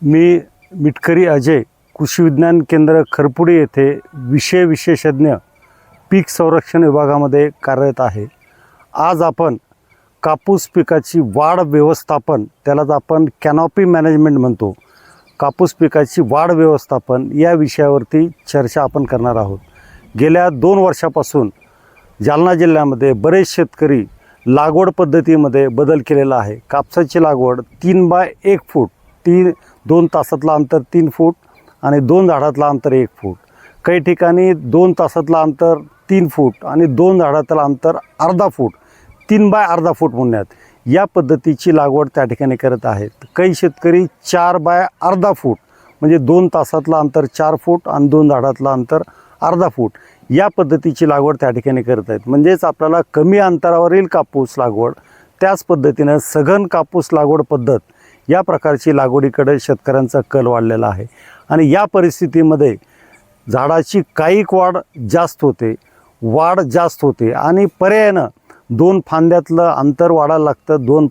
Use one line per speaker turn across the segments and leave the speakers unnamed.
मी मिटकरी अजय कृषी विज्ञान केंद्र खरपुडी येथे विषय विशेषज्ञ पीक संरक्षण विभागामध्ये कार्यरत आहे। आज आपण कापूस पिकाची वाढ व्यवस्थापन, त्यालाच आपण कॅनॉपी मॅनेजमेंट म्हणतो, कापूस पिकाची वाढ व्यवस्थापन या विषयावरती चर्चा आपण करणार आहोत। गेल्या 2 वर्षापासून जालना जिल्ह्यामध्ये बरेच शेतकरी लागवड पद्धतीमध्ये बदल केलेला आहे। कापसाची लागवड 3 बाय 1 फूट, 2 तासातला अंतर 3 फूट आणि 2 झाडातला अंतर 1 फूट, काही ठिकाणी 2 तासातला अंतर 3 फूट आणि 2 झाडातला अंतर अर्धा फूट, 3 बाय अर्धा फूट म्हणण्यात या पद्धतीची लागवड त्या ठिकाणी करत आहेत। काही शेतकरी 4 बाय अर्धा फूट म्हणजे 2 तासातला अंतर 4 फूट आणि 2 झाडातला अंतर अर्धा फूट या पद्धतीची लागवड त्या ठिकाणी करत आहेत। म्हणजेच आपल्याला कमी अंतरावरील कापूस लागवड, त्याच पद्धतीनं सघन कापूस लागवड पद्धत या प्रकारची लागवडीकडे शेतकऱ्यांचा कल वाढलेला आहे। आणि या परिस्थितीमध्ये झाडाची कायिक वाढ जास्त होते आणि पर्यायानं 2 फांद्यातलं अंतर वाढायला लागतं। 2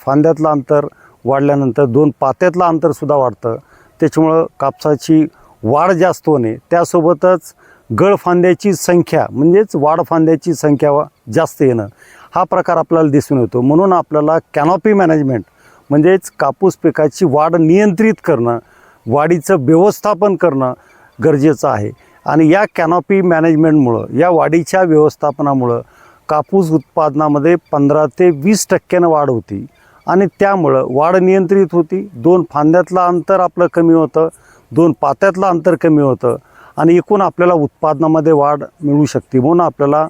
फांद्यातलं अंतर वाढल्यानंतर 2 पात्यातलं अंतरसुद्धा वाढतं। त्याच्यामुळं कापसाची वाढ जास्त होणे, त्यासोबतच गळफांद्याची संख्या म्हणजेच वाढफांद्याची संख्या जास्त येणं हा प्रकार आपल्याला दिसून येतो। म्हणून आपल्याला कॅनॉपी मॅनेजमेंट म्हणजेच कापूस पिकाची वाढ नियंत्रित करणं, वाढीचं व्यवस्थापन करणं गरजेचं आहे। आणि या कॅनॉपी मॅनेजमेंटमुळं, या वाढीच्या व्यवस्थापनामुळं कापूस उत्पादनामध्ये 15 ते 20% वाढ होती आणि त्यामुळं वाढ नियंत्रित होती। 2 फांद्यातलं अंतर आपलं कमी होतं, 2 पात्यातलं अंतर कमी होतं आणि एकूण आपल्याला उत्पादनामध्ये वाढ मिळू शकते। म्हणून आपल्याला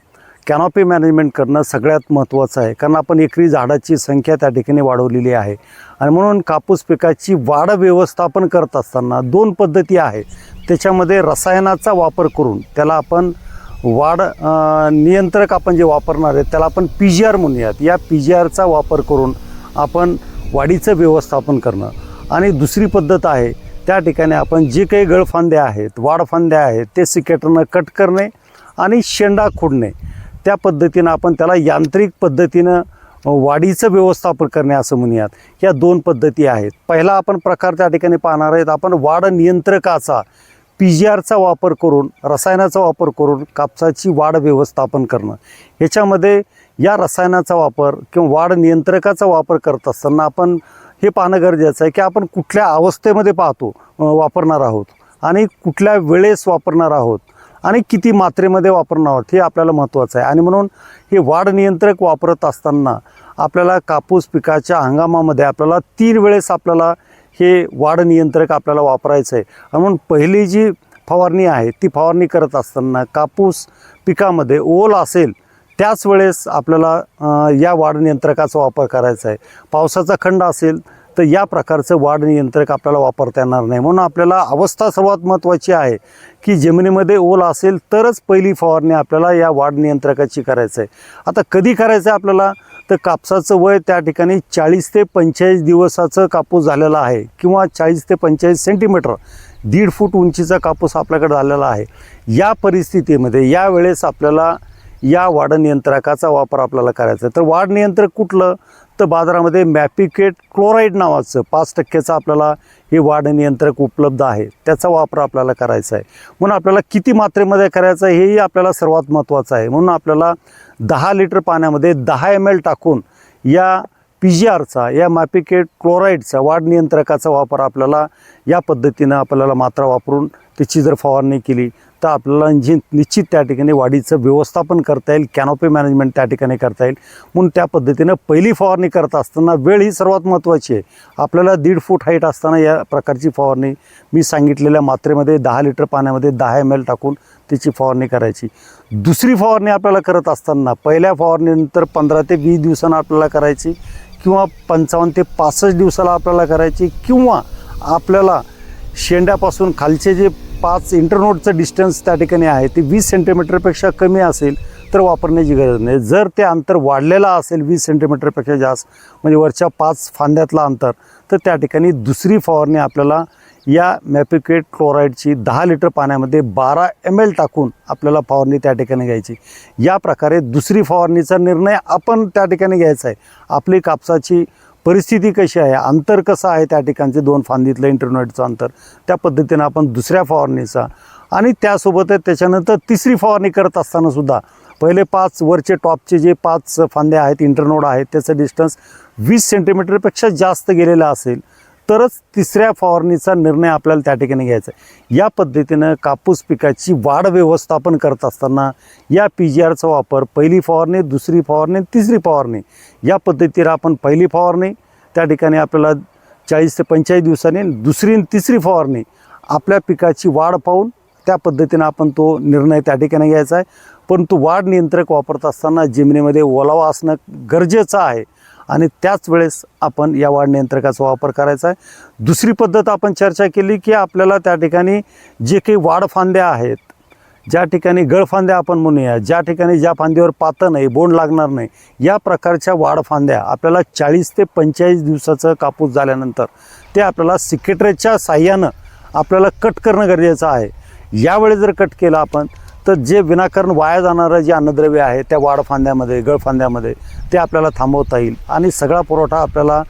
कॅनॉपी मॅनेजमेंट करणं सगळ्यात महत्त्वाचं आहे, कारण आपण एकरी झाडाची संख्या त्या ठिकाणी वाढवलेली आहे। आणि म्हणून कापूस पिकाची वाढ व्यवस्थापन करत असताना 2 पद्धती आहेत। त्याच्यामध्ये रसायनाचा वापर करून, त्याला आपण वाढ नियंत्रक आपण जे वापरणार आहे त्याला आपण PGR म्हणूयात, या PGRचा वापर करून आपण वाढीचं व्यवस्थापन करणं। आणि दुसरी पद्धत आहे, त्या ठिकाणी आपण जे काही गळफांद्या आहेत, वाढफांद्या आहेत, ते सिकेटरनं कट करणे आणि शेंडा खोडणे, त्या पद्धतीनं आपण त्याला यांत्रिक पद्धतीनं वाढीचं व्यवस्थापन करणे असं म्हणूयात। या 2 पद्धती आहेत। पहिला आपण प्रकार त्या ठिकाणी पाहणार आहेत, आपण वाढ नियंत्रकाचा PGRचा वापर करून, रसायनाचा वापर करून कापसाची वाढ व्यवस्थापन करणं। ह्याच्यामध्ये या रसायनाचा वापर किंवा वाढ नियंत्रकाचा वापर करत असताना आपण हे पाहणं गरजेचं आहे की आपण कुठल्या अवस्थेमध्ये वापरणार आहोत आणि कुठल्या वेळेस वापरणार आहोत आणि किती मात्रेमध्ये वापरणार आहोत हे आपल्याला महत्त्वाचं आहे। आणि म्हणून हे वाढ नियंत्रक वापरत असताना आपल्याला कापूस पिकाच्या हंगामामध्ये आपल्याला 3 वेळेस आपल्याला हे वाढ नियंत्रक आपल्याला वापरायचं आहे। म्हणून पहिली जी फवारणी आहे ती फवारणी करत असताना कापूस पिकामध्ये ओल असेल त्याच वेळेस आपल्याला या वाढ नियंत्रकाचा वापर करायचा आहे। पावसाचा खंड असेल तर या प्रकारचं वाढ नियंत्रक आपल्याला वापरता येणार नाही। म्हणून आपल्याला अवस्था सर्वात महत्त्वाची आहे की जमिनीमध्ये ओल असेल तरच पहिली फवारणी आपल्याला या वाढ नियंत्रकाची करायचं आहे। आता कधी करायचं आहे आपल्याला, तर कापसाचं वय त्या ठिकाणी 40 ते 45 दिवसाचं कापूस झालेला आहे किंवा 40 ते 45 सेंटीमीटर, 1.5 फूट उंचीचा कापूस आपल्याकडे झालेला आहे। या परिस्थितीमध्ये यावेळेस आपल्याला या वाढ नियंत्रकाचा वापर आपल्याला करायचा आहे। तर वाढ नियंत्रक कुठलं, तर बाजारामध्ये मॅपिकेट क्लोराईड नावाचं 5% आपल्याला हे वाढ नियंत्रक उपलब्ध आहे, त्याचा वापर आपल्याला करायचा आहे। म्हणून आपल्याला किती मात्रेमध्ये करायचं आहे हेही आपल्याला सर्वात महत्त्वाचं आहे। म्हणून आपल्याला 10 लिटर पाण्यामध्ये 10 ml टाकून या PGRचा, या मॅपिकेट क्लोराईडचा वाढ नियंत्रकाचा वापर आपल्याला या पद्धतीनं आपल्याला मात्रा वापरून त्याची जर फवारणी केली तर आपल्याला निश्चित त्या ठिकाणी वाढीचं व्यवस्थापन करता येईल, कॅनॉपी मॅनेजमेंट त्या ठिकाणी करता येईल। म्हणून त्या पद्धतीनं पहिली फवारणी करत असताना वेळ ही सर्वात महत्त्वाची आहे। आपल्याला 1.5 फूट हाईट असताना या प्रकारची फवारणी मी सांगितलेल्या मात्रेमध्ये 10 लिटर पाण्यामध्ये 10 ml टाकून त्याची फवारणी करायची। दुसरी फवारणी आपल्याला करत असताना पहिल्या फवारणीनंतर 15 ते 20 दिवसांना आपल्याला करायची किंवा 55 ते 65 दिवसाला आपल्याला करायची, किंवा आपल्याला शेंड्यापासून खालचे जे 5 इंटरनोडचं डिस्टन्स त्या ठिकाणी आहे ते 20 सेंटीमीटरपेक्षा कमी असेल तर वापरण्याची गरज नाही। जर ते अंतर वाढलेलं असेल 20 सेंटीमीटरपेक्षा जास्त, म्हणजे वरच्या 5 फांद्यातलं अंतर, तर त्या ठिकाणी दुसरी फवारणी आपल्याला या मॅपिकेट क्लोराईडची 10 लिटर पाण्यामध्ये 12 ml टाकून आपल्याला फवारणी त्या ठिकाणी घ्यायची। या प्रकारे दुसरी फवारणीचा निर्णय आपण त्या ठिकाणी घ्यायचा आहे। आपली कापसाची परिस्थिती कशी आहे, अंतर कसं आहे त्या ठिकाणचे 2 फांदीतलं इंटरनोडचं अंतर, त्या पद्धतीनं आपण दुसऱ्या फवारणीचा आणि त्यासोबतच त्याच्यानंतर तिसरी फवारणी करत असतानासुद्धा पहिले 5 वरचे टॉपचे जे 5 फांद्या आहेत, इंटरनोड आहेत, त्याचं डिस्टन्स 20 सेंटीमीटरपेक्षा जास्त गेलेलं असेल तरच तिसऱ्या फवारणीचा निर्णय आपल्याला त्या ठिकाणी घ्यायचा आहे. या पद्धतीनं कापूस पिकाची वाढ व्यवस्थापन करत असताना या PGRचा वापर पहिली फवारणी, दुसरी फवारणी, तिसरी फवारणी या पद्धतीनं आपण पहिली फवारणी त्या ठिकाणी आपल्याला 40 ते 45 दिवसांनी, दुसरी आणि तिसरी फवारणी आपल्या पिकाची वाढ पाहून त्या पद्धतीनं आपण तो निर्णय त्या ठिकाणी घ्यायचा आहे. परंतु वाढ नियंत्रक वापरत असताना जमिनीमध्ये ओलावा असणं गरजेचं आहे आणि त्याच वेळेस आपण या वाढ नियंत्रकाचा वापर करायचा आहे. दुसरी पद्धत आपण चर्चा केली की आपल्याला त्या ठिकाणी जे काही वाढ फांद्या आहेत, ज्या ठिकाणी गळफांद्या आपण म्हणूया, ज्या ठिकाणी ज्या फांदीवर पातं नाही, बोंड लागणार नाही, या प्रकारच्या वाढ फांद्या आपल्याला 40 ते 45 दिवसाचं कापूस झाल्यानंतर ते आपल्याला सिकेटरच्या साह्यानं आपल्याला कट करणं गरजेचं आहे. यावेळी जर कट केलं आपण तर जे विनाकारण वाया जाणारं जे अन्नद्रव्य आहे त्या वाढफांद्यामध्ये, गळफांद्यामध्ये ते आपल्याला थांबवता येईल आणि सगळा पुरवठा आपल्याला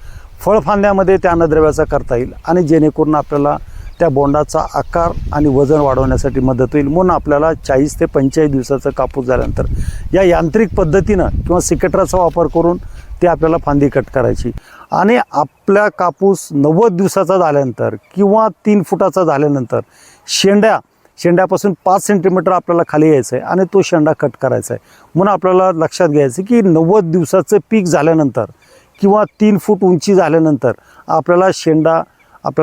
फळफांद्यामध्ये त्या अन्नद्रव्याचा करता येईल आणि जेणेकरून आपल्याला त्या बोंडाचा आकार आणि वजन वाढवण्यासाठी मदत होईल. म्हणून आपल्याला 40 ते 45 दिवसाचा कापूस झाल्यानंतर या यांत्रिक पद्धतीनं किंवा सिकेटराचा वापर करून ते आपल्याला फांदी कट करायची आणि आपल्या कापूस 90 दिवसाचा झाल्यानंतर किंवा 3 फुटाचा झाल्यानंतर शेंड्यापासून 5 सेंटीमीटर आपल्याला खाली यायचं आहे आणि तो शेंडा कट करायचा आहे. म्हणून आपल्याला लक्षात घ्यायचं की 90 दिवसाचं पीक झाल्यानंतर किंवा 3 फूट उंची झाल्यानंतर आपल्याला शेंडा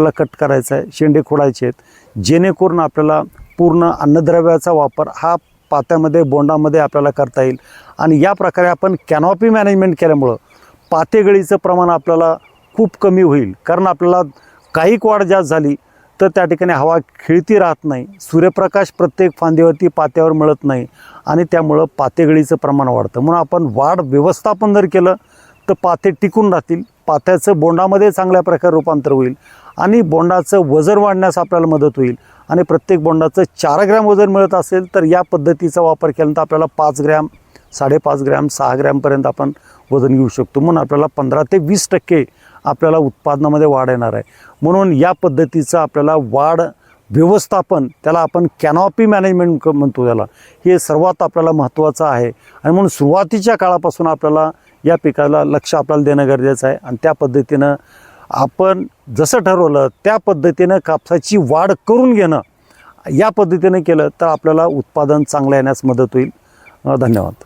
कट करायचा आहे, शेंडे खोडायचे आहेत, जेणेकरून आपल्याला पूर्ण अन्नद्रव्याचा वापर हा पात्यामध्ये, बोंडामध्ये आपल्याला करता येईल. आणि या प्रकारे आपण कॅनॉपी मॅनेजमेंट केल्यामुळं पातेगळीचं प्रमाण आपल्याला खूप कमी होईल. कारण आपल्याला काहीक वाढ जास्त झाली तर त्या ठिकाणी हवा खेळती राहत नाही, सूर्यप्रकाश प्रत्येक फांदीवरती पात्यावर मिळत नाही आणि त्यामुळं पातेगळीचं प्रमाण वाढतं. म्हणून आपण वाढ व्यवस्थापन जर केलं तर पाते टिकून राहतील, पात्याचं बोंडामध्ये चांगल्या प्रकारे रूपांतर होईल आणि बोंडाचं वजन वाढण्यास आपल्याला मदत होईल. आणि प्रत्येक बोंडाचं 4 ग्रॅम वजन मिळत असेल तर या पद्धतीचा वापर केल्यानंतर आपल्याला 5 ग्रॅम, 5.5 ग्रॅम, 6 ग्रॅमपर्यंत आपण वजन घेऊ शकतो. म्हणून आपल्याला 15 ते 20% आपल्याला उत्पादनामध्ये वाढ येणार आहे. म्हणून या पद्धतीचं आपल्याला वाढ व्यवस्थापन, त्याला आपण कॅनॉपी मॅनेजमेंट म्हणतो त्याला, हे सर्वात आपल्याला महत्त्वाचं आहे. आणि म्हणून सुरुवातीच्या काळापासून आपल्याला या पिकाला लक्ष आपल्याला देणं गरजेचं आहे आणि त्या पद्धतीनं आपण जसं ठरवलं त्या पद्धतीनं कापसाची वाढ करून घेणं, या पद्धतीनं केलं तर आपल्याला उत्पादन चांगलं येण्यास मदत होईल. धन्यवाद.